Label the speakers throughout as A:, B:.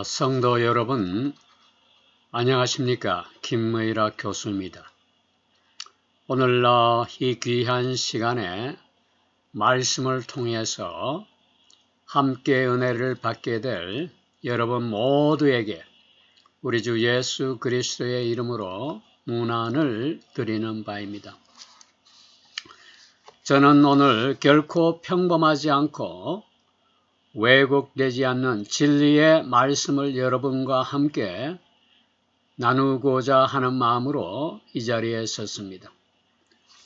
A: 성도 여러분, 안녕하십니까? 김의락 교수입니다. 오늘 이 귀한 시간에 말씀을 통해서 함께 은혜를 받게 될 여러분 모두에게 우리 주 예수 그리스도의 이름으로 문안을 드리는 바입니다. 저는 오늘 결코 평범하지 않고 왜곡되지 않는 진리의 말씀을 여러분과 함께 나누고자 하는 마음으로 이 자리에 섰습니다.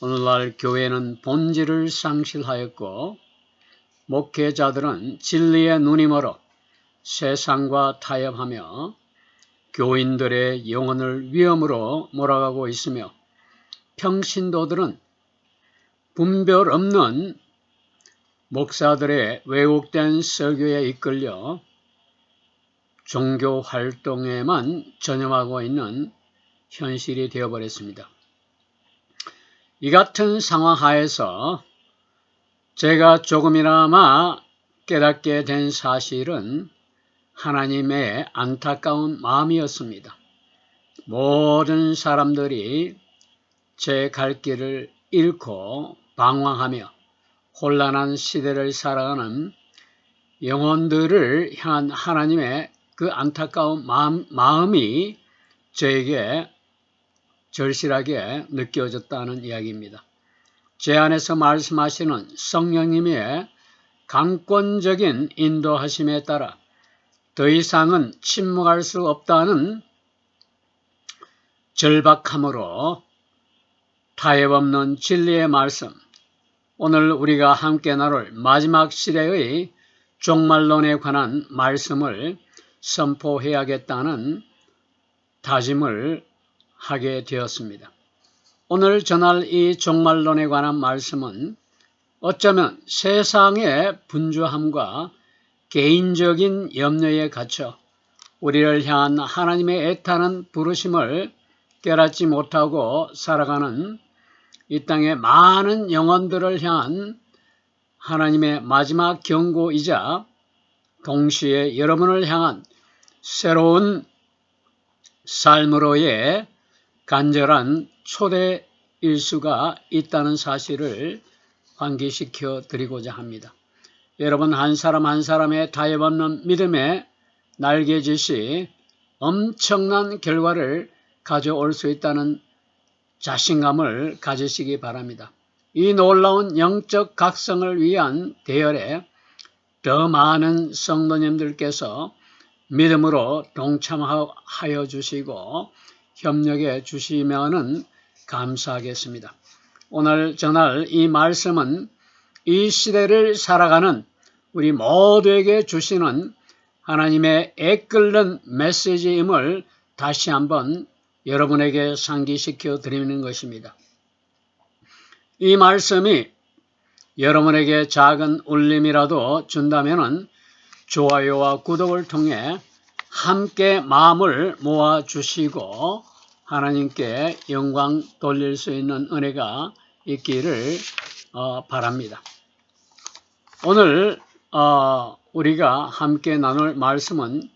A: 오늘날 교회는 본질을 상실하였고 목회자들은 진리의 눈이 멀어 세상과 타협하며 교인들의 영혼을 위험으로 몰아가고 있으며 평신도들은 분별 없는 목사들의 왜곡된 설교에 이끌려 종교 활동에만 전념하고 있는 현실이 되어버렸습니다. 이 같은 상황 하에서 제가 조금이나마 깨닫게 된 사실은 하나님의 안타까운 마음이었습니다. 모든 사람들이 제 갈 길을 잃고 방황하며 혼란한 시대를 살아가는 영혼들을 향한 하나님의 그 안타까운 마음이 저에게 절실하게 느껴졌다는 이야기입니다. 제 안에서 말씀하시는 성령님의 강권적인 인도하심에 따라 더 이상은 침묵할 수 없다는 절박함으로 타협 없는 진리의 말씀, 오늘 우리가 함께 나눌 마지막 시대의 종말론에 관한 말씀을 선포해야겠다는 다짐을 하게 되었습니다. 오늘 전할 이 종말론에 관한 말씀은 어쩌면 세상의 분주함과 개인적인 염려에 갇혀 우리를 향한 하나님의 애타는 부르심을 깨닫지 못하고 살아가는 이 땅의 많은 영혼들을 향한 하나님의 마지막 경고이자 동시에 여러분을 향한 새로운 삶으로의 간절한 초대일 수가 있다는 사실을 환기시켜 드리고자 합니다. 여러분 한 사람 한 사람의 타협 없는 믿음의 날개짓이 엄청난 결과를 가져올 수 있다는 자신감을 가지시기 바랍니다. 이 놀라운 영적 각성을 위한 대열에 더 많은 성도님들께서 믿음으로 동참하여 주시고 협력해 주시면 감사하겠습니다. 오늘 전할 이 말씀은 이 시대를 살아가는 우리 모두에게 주시는 하나님의 애끓는 메시지임을 다시 한번 여러분에게 상기시켜 드리는 것입니다. 이 말씀이 여러분에게 작은 울림이라도 준다면 좋아요와 구독을 통해 함께 마음을 모아주시고 하나님께 영광 돌릴 수 있는 은혜가 있기를 바랍니다. 오늘 우리가 함께 나눌 말씀은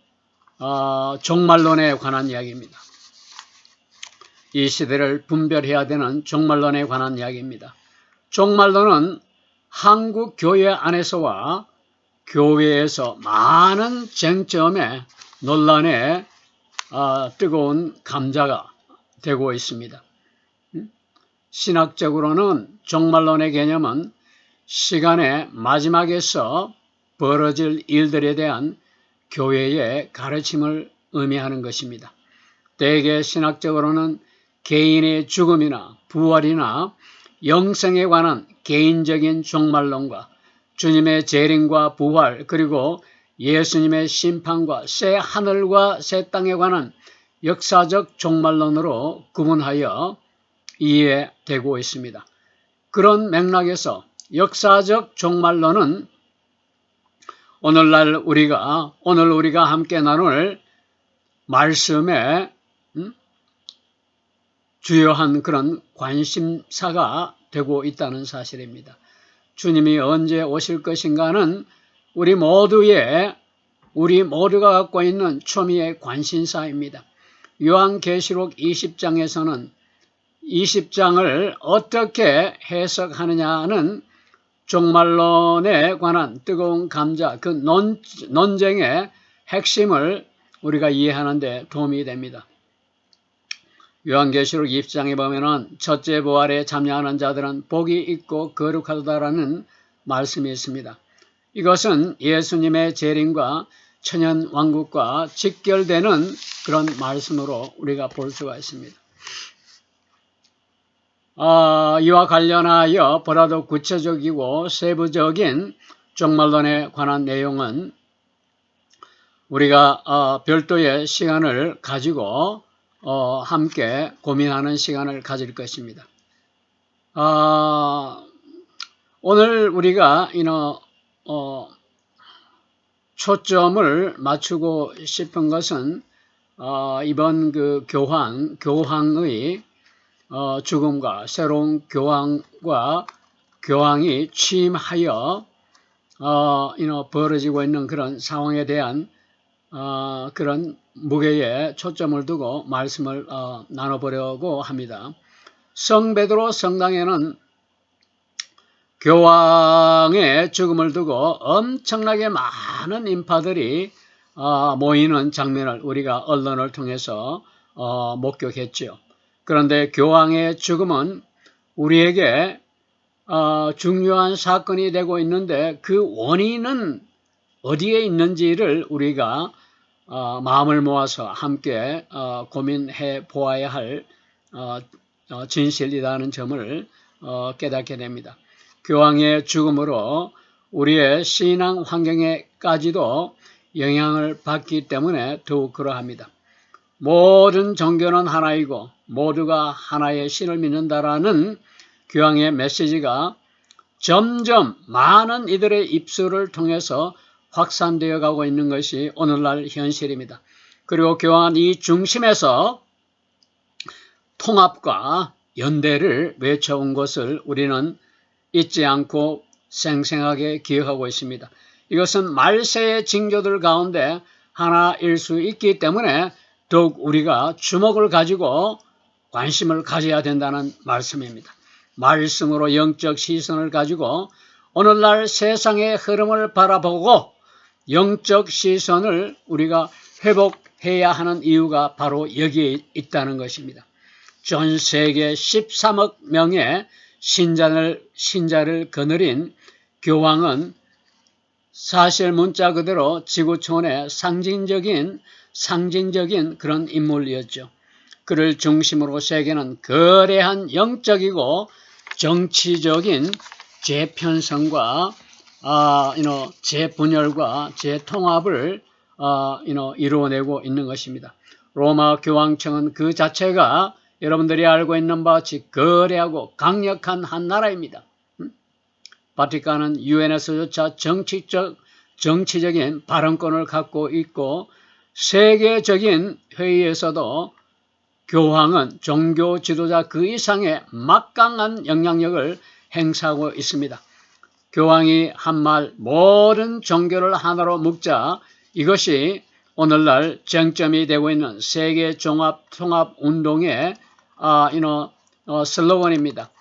A: 종말론에 관한 이야기입니다. 이 시대를 분별해야 되는 종말론에 관한 이야기입니다. 종말론은 한국 교회 안에서와 교회에서 많은 쟁점에 논란에 뜨거운 감자가 되고 있습니다. 신학적으로는 종말론의 개념은 시간의 마지막에서 벌어질 일들에 대한 교회의 가르침을 의미하는 것입니다. 대개 신학적으로는 개인의 죽음이나 부활이나 영생에 관한 개인적인 종말론과 주님의 재림과 부활 그리고 예수님의 심판과 새 하늘과 새 땅에 관한 역사적 종말론으로 구분하여 이해되고 있습니다. 그런 맥락에서 역사적 종말론은 오늘 우리가 함께 나눌 말씀의 주요한 그런 관심사가 되고 있다는 사실입니다. 주님이 언제 오실 것인가는 우리 모두의 우리 모두가 갖고 있는 초미의 관심사입니다. 요한계시록 20장에서는 20장을 어떻게 해석하느냐는 종말론에 관한 뜨거운 감자, 그 논쟁의 핵심을 우리가 이해하는 데 도움이 됩니다. 요한계시록 20장에 보면은 첫째 부활에 참여하는 자들은 복이 있고 거룩하다라는 말씀이 있습니다. 이것은 예수님의 재림과 천연왕국과 직결되는 그런 말씀으로 우리가 볼 수가 있습니다. 이와 관련하여 보다도 구체적이고 세부적인 종말론에 관한 내용은 우리가 별도의 시간을 가지고 함께 고민하는 시간을 가질 것입니다. 오늘 우리가 초점을 맞추고 싶은 것은 이번 그 교황의 죽음과 새로운 교황이 취임하여 벌어지고 있는 그런 상황에 대한 그런 무게에 초점을 두고 말씀을 나눠보려고 합니다. 성베드로 성당에는 교황의 죽음을 두고 엄청나게 많은 인파들이 모이는 장면을 우리가 언론을 통해서 목격했죠. 그런데 교황의 죽음은 우리에게 중요한 사건이 되고 있는데 그 원인은 어디에 있는지를 우리가 마음을 모아서 함께 고민해 보아야 할 진실이라는 점을 깨닫게 됩니다. 교황의 죽음으로 우리의 신앙 환경에까지도 영향을 받기 때문에 더욱 그러합니다. 모든 종교는 하나이고 모두가 하나의 신을 믿는다라는 교황의 메시지가 점점 많은 이들의 입술을 통해서 확산되어 가고 있는 것이 오늘날 현실입니다. 그리고 교황은 이 중심에서 통합과 연대를 외쳐온 것을 우리는 잊지 않고 생생하게 기억하고 있습니다. 이것은 말세의 징조들 가운데 하나일 수 있기 때문에 더욱 우리가 주목을 가지고 관심을 가져야 된다는 말씀입니다. 말씀으로 영적 시선을 가지고 오늘날 세상의 흐름을 바라보고 영적 시선을 우리가 회복해야 하는 이유가 바로 여기에 있다는 것입니다. 전 세계 13억 명의 신자를 거느린 교황은 사실 문자 그대로 지구촌의 상징적인 그런 인물이었죠. 그를 중심으로 세계는 거대한 영적이고 정치적인 재편성과 재분열과 재통합을 이루어내고 있는 것입니다. 로마 교황청은 그 자체가 여러분들이 알고 있는 바와 같이 거대하고 강력한 한 나라입니다. 바티칸은 유엔에서조차 정치적인 발언권을 갖고 있고 세계적인 회의에서도 교황은 종교 지도자 그 이상의 막강한 영향력을 행사하고 있습니다. 교황이 한 말 모든 종교를 하나로 묶자, 이것이 오늘날 쟁점이 되고 있는 세계 통합 운동의 슬로건입니다.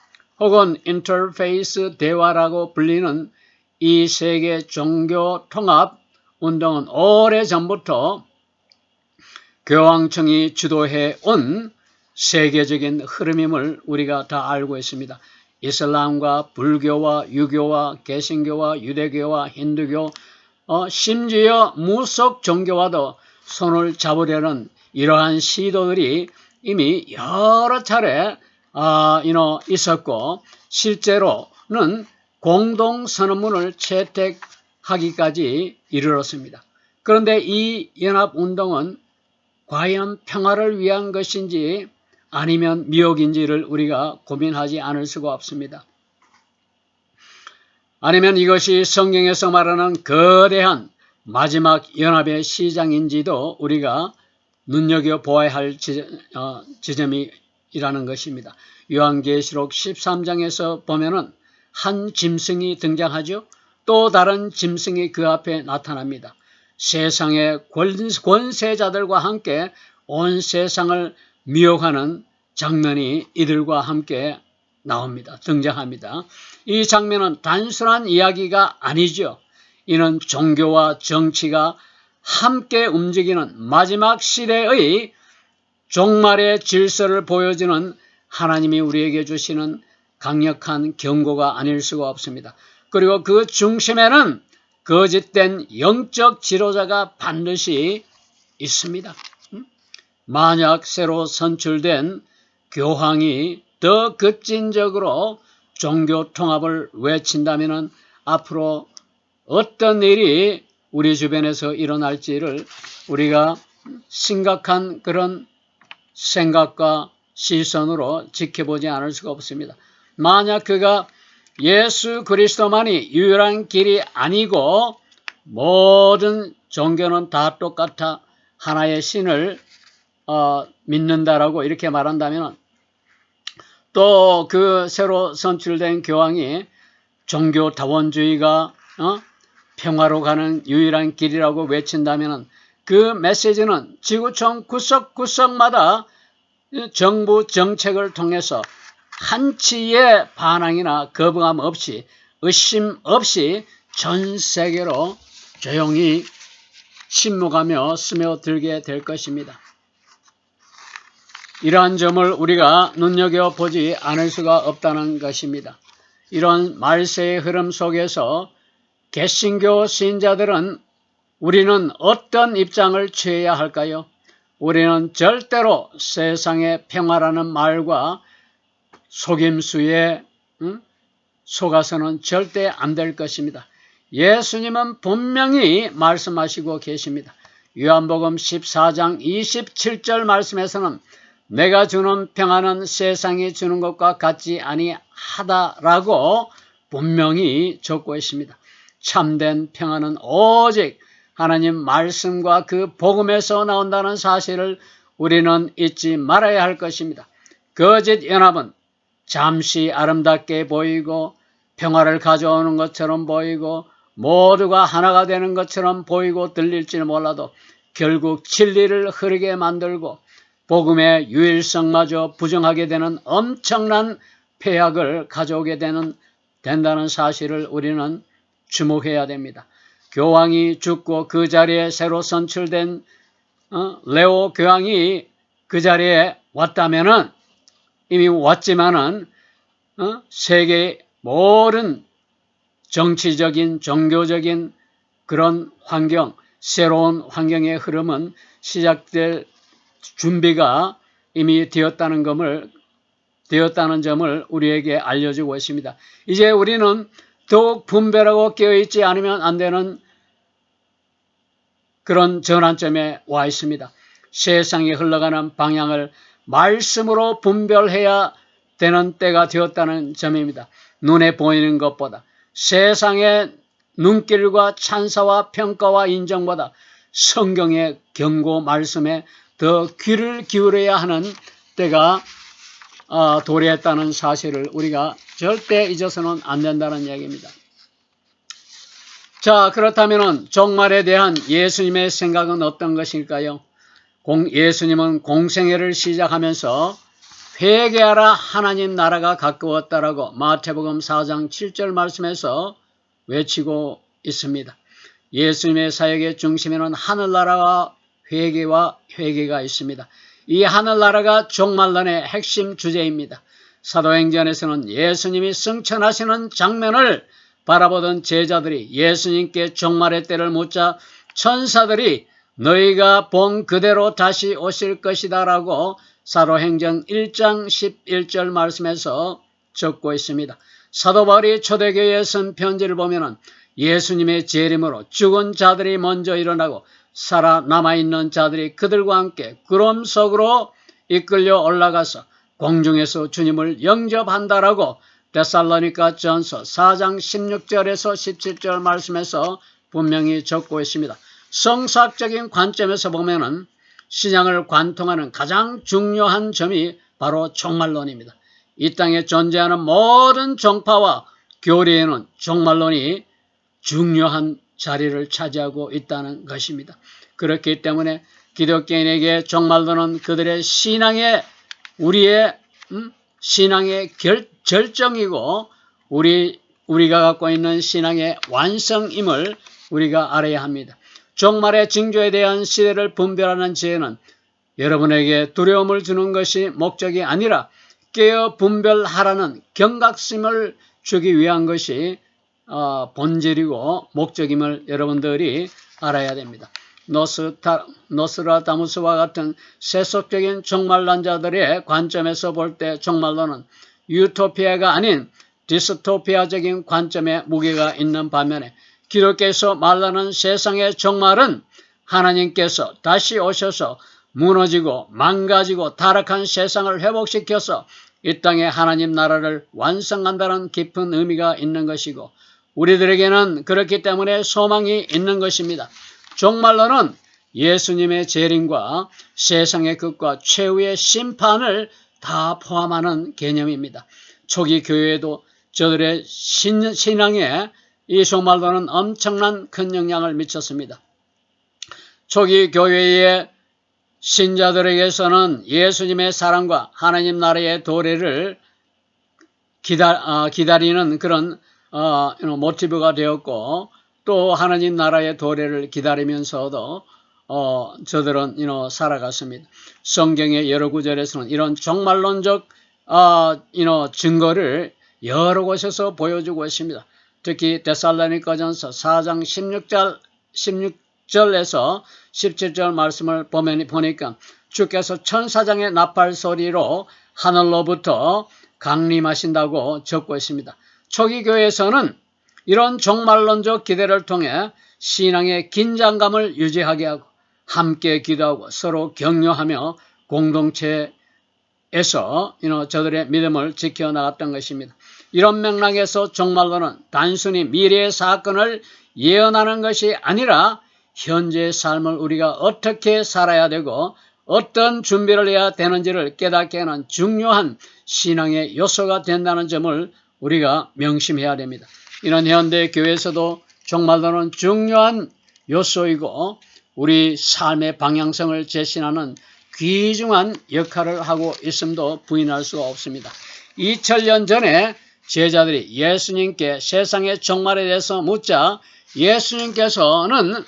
A: 혹은 인터페이스 대화라고 불리는 이 세계 종교 통합 운동은 오래전부터 교황청이 주도해 온 세계적인 흐름임을 우리가 다 알고 있습니다. 이슬람과 불교와 유교와 개신교와 유대교와 힌두교, 심지어 무속 종교와도 손을 잡으려는 이러한 시도들이 이미 여러 차례 있었고 실제로는 공동선언문을 채택하기까지 이르렀습니다. 그런데 이 연합운동은 과연 평화를 위한 것인지 아니면 미혹인지를 우리가 고민하지 않을 수가 없습니다. 아니면 이것이 성경에서 말하는 거대한 마지막 연합의 시작인지도 우리가 눈여겨보아야 할 지점이라는 것입니다. 요한계시록 13장에서 보면은 한 짐승이 등장하죠. 또 다른 짐승이 그 앞에 나타납니다. 세상의 권세자들과 함께 온 세상을 미혹하는 장면이 이들과 함께 나옵니다. 등장합니다. 이 장면은 단순한 이야기가 아니죠. 이는 종교와 정치가 함께 움직이는 마지막 시대의 종말의 질서를 보여주는 하나님이 우리에게 주시는 강력한 경고가 아닐 수가 없습니다. 그리고 그 중심에는 거짓된 영적 지도자가 반드시 있습니다. 만약 새로 선출된 교황이 더 급진적으로 종교 통합을 외친다면 앞으로 어떤 일이 우리 주변에서 일어날지를 우리가 심각한 그런 생각과 시선으로 지켜보지 않을 수가 없습니다. 만약 그가 예수 그리스도만이 유일한 길이 아니고 모든 종교는 다 똑같아 하나의 신을 믿는다라고 이렇게 말한다면 또 그 새로 선출된 교황이 종교다원주의가 평화로 가는 유일한 길이라고 외친다면 그 메시지는 지구촌 구석구석마다 정부 정책을 통해서 한치의 반항이나 거부감 없이 의심 없이 전 세계로 조용히 침묵하며 스며들게 될 것입니다. 이러한 점을 우리가 눈여겨보지 않을 수가 없다는 것입니다. 이런 말세의 흐름 속에서 개신교 신자들은 우리는 어떤 입장을 취해야 할까요? 우리는 절대로 세상의 평화라는 말과 속임수에 속아서는 절대 안 될 것입니다. 예수님은 분명히 말씀하시고 계십니다. 요한복음 14장 27절 말씀에서는 내가 주는 평화는 세상이 주는 것과 같지 아니하다라고 분명히 적고 있습니다. 참된 평화는 오직 하나님 말씀과 그 복음에서 나온다는 사실을 우리는 잊지 말아야 할 것입니다. 거짓 연합은 잠시 아름답게 보이고 평화를 가져오는 것처럼 보이고 모두가 하나가 되는 것처럼 보이고 들릴지는 몰라도 결국 진리를 흐르게 만들고 복음의 유일성마저 부정하게 되는 엄청난 폐악을 가져오게 된다는 사실을 우리는 주목해야 됩니다. 교황이 죽고 그 자리에 새로 선출된 레오 교황이 그 자리에 왔다면은 이미 왔지만은 세계의 모든 정치적인 종교적인 그런 환경, 새로운 환경의 흐름은 시작될 준비가 이미 되었다는 점을 우리에게 알려주고 있습니다. 이제 우리는 더욱 분별하고 깨어있지 않으면 안 되는 그런 전환점에 와 있습니다. 세상이 흘러가는 방향을 말씀으로 분별해야 되는 때가 되었다는 점입니다. 눈에 보이는 것보다 세상의 눈길과 찬사와 평가와 인정보다 성경의 경고 말씀에 더 귀를 기울여야 하는 때가 도래했다는 사실을 우리가 절대 잊어서는 안 된다는 얘기입니다. 자, 그렇다면 종말에 대한 예수님의 생각은 어떤 것일까요? 예수님은 공생애를 시작하면서 회개하라 하나님 나라가 가까웠다라고 마태복음 4장 7절 말씀에서 외치고 있습니다. 예수님의 사역의 중심에는 하늘나라와 회개가 있습니다. 이 하늘나라가 종말론의 핵심 주제입니다. 사도행전에서는 예수님이 승천하시는 장면을 바라보던 제자들이 예수님께 종말의 때를 묻자 천사들이 너희가 본 그대로 다시 오실 것이다 라고 사도행전 1장 11절 말씀에서 적고 있습니다. 사도 바울이 초대교회에 쓴 편지를 보면 예수님의 재림으로 죽은 자들이 먼저 일어나고 살아남아있는 자들이 그들과 함께 구름 속으로 이끌려 올라가서 공중에서 주님을 영접한다라고 데살로니가 전서 4장 16절에서 17절 말씀에서 분명히 적고 있습니다. 성사학적인 관점에서 보면은 신앙을 관통하는 가장 중요한 점이 바로 종말론입니다. 이 땅에 존재하는 모든 종파와 교리에는 종말론이 중요한 자리를 차지하고 있다는 것입니다. 그렇기 때문에 기독교인에게 종말론은 그들의 우리의 신앙의 절정이고 우리가 갖고 있는 신앙의 완성임을 우리가 알아야 합니다. 종말의 징조에 대한 시대를 분별하는 지혜는 여러분에게 두려움을 주는 것이 목적이 아니라 깨어 분별하라는 경각심을 주기 위한 것이 본질이고 목적임을 여러분들이 알아야 됩니다. 노스트라다무스와 같은 세속적인 종말론자들의 관점에서 볼 때 종말론은 유토피아가 아닌 디스토피아적인 관점에 무게가 있는 반면에 기독교에서 말하는 세상의 종말은 하나님께서 다시 오셔서 무너지고 망가지고 타락한 세상을 회복시켜서 이 땅에 하나님 나라를 완성한다는 깊은 의미가 있는 것이고 우리들에게는 그렇기 때문에 소망이 있는 것입니다. 종말론은 예수님의 재림과 세상의 끝과 최후의 심판을 다 포함하는 개념입니다. 초기 교회에도 저들의 신앙에 이 종말론은 엄청난 큰 영향을 미쳤습니다. 초기 교회의 신자들에게서는 예수님의 사랑과 하나님 나라의 도래를 기다리는 그런 모티브가 되었고 또 하나님 나라의 도래를 기다리면서도 저들은 살아갔습니다. 성경의 여러 구절에서는 이런 종말론적 증거를 여러 곳에서 보여주고 있습니다. 특히 데살로니가전서 4장 16절에서 17절 말씀을 보니까 주께서 천사장의 나팔 소리로 하늘로부터 강림하신다고 적고 있습니다. 초기 교회에서는 이런 종말론적 기대를 통해 신앙의 긴장감을 유지하게 하고 함께 기도하고 서로 격려하며 공동체에서 저들의 믿음을 지켜나갔던 것입니다. 이런 맥락에서 종말론은 단순히 미래의 사건을 예언하는 것이 아니라 현재의 삶을 우리가 어떻게 살아야 되고 어떤 준비를 해야 되는지를 깨닫게 하는 중요한 신앙의 요소가 된다는 점을 우리가 명심해야 됩니다. 이런 현대 교회에서도 종말론은 중요한 요소이고 우리 삶의 방향성을 제시하는 귀중한 역할을 하고 있음도 부인할 수가 없습니다. 2000년 전에 제자들이 예수님께 세상의 종말에 대해서 묻자 예수님께서는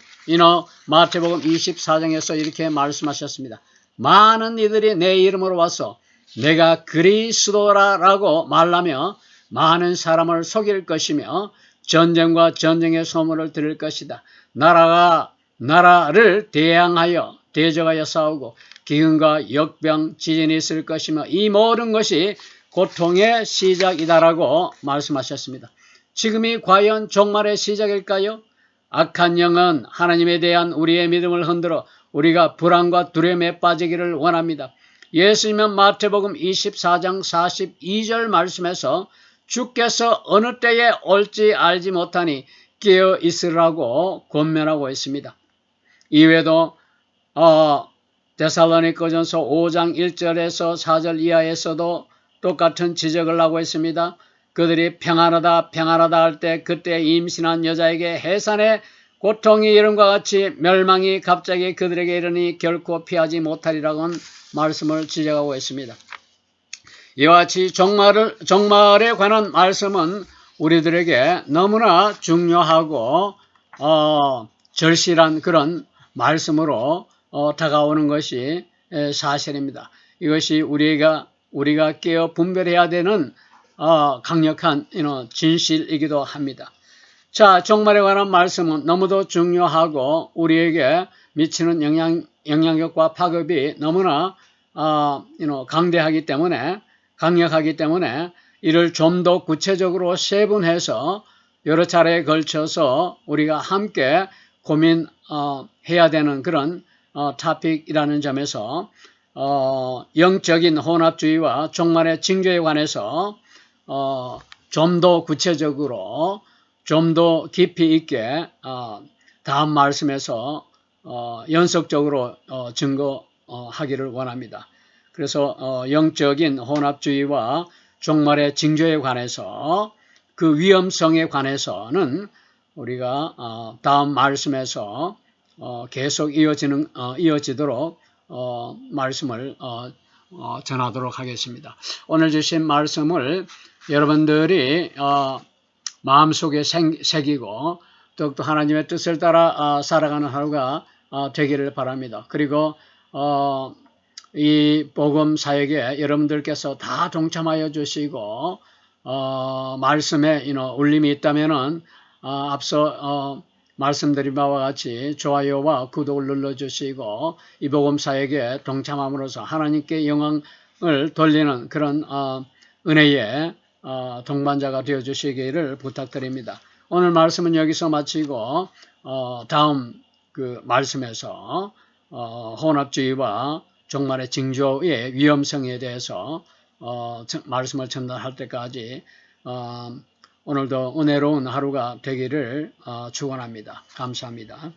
A: 마태복음 24장에서 이렇게 말씀하셨습니다. 많은 이들이 내 이름으로 와서 내가 그리스도라라고 말하며 많은 사람을 속일 것이며 전쟁과 전쟁의 소문을 들을 것이다. 나라를 대적하여 싸우고 기근과 역병, 지진이 있을 것이며 이 모든 것이 고통의 시작이다라고 말씀하셨습니다. 지금이 과연 종말의 시작일까요? 악한 영은 하나님에 대한 우리의 믿음을 흔들어 우리가 불안과 두려움에 빠지기를 원합니다. 예수님은 마태복음 24장 42절 말씀에서 주께서 어느 때에 올지 알지 못하니 깨어 있으라고 권면하고 있습니다. 이외에도 데살로니가전서 5장 1절에서 4절 이하에서도 똑같은 지적을 하고 있습니다. 그들이 평안하다 할 때 그때 임신한 여자에게 해산의 고통이 이름과 같이 멸망이 갑자기 그들에게 이르니 결코 피하지 못하리라고는 말씀을 지적하고 있습니다. 이와 같이 종말에 관한 말씀은 우리들에게 너무나 중요하고 절실한 그런 말씀으로 다가오는 것이 사실입니다. 이것이 우리가 깨어 분별해야 되는 강력한 진실이기도 합니다. 자, 종말에 관한 말씀은 너무도 중요하고 우리에게 미치는 영향력과 파급이 너무나 강력하기 때문에 이를 좀 더 구체적으로 세분해서 여러 차례에 걸쳐서 우리가 함께 고민해야 되는 그런 토픽이라는 점에서 영적인 혼합주의와 종말의 징조에 관해서 좀 더 구체적으로 좀 더 깊이 있게 다음 말씀에서 연속적으로 증거하기를 원합니다. 그래서 영적인 혼합주의와 종말의 징조에 관해서 그 위험성에 관해서는 우리가 다음 말씀에서 계속 이어지도록 말씀을 전하도록 하겠습니다. 오늘 주신 말씀을 여러분들이 마음속에 새기고 더욱더 하나님의 뜻을 따라 살아가는 하루가 되기를 바랍니다. 그리고 이 복음 사역에 여러분들께서 다 동참하여 주시고 말씀에 울림이 있다면은 앞서 말씀드린 바와 같이 좋아요와 구독을 눌러주시고 이 복음 사역에 동참함으로써 하나님께 영광을 돌리는 그런 은혜의 동반자가 되어주시기를 부탁드립니다. 오늘 말씀은 여기서 마치고 다음 그 말씀에서 혼합주의와 종말의 징조의 위험성에 대해서 말씀을 전달할 때까지 오늘도 은혜로운 하루가 되기를 축원합니다. 감사합니다.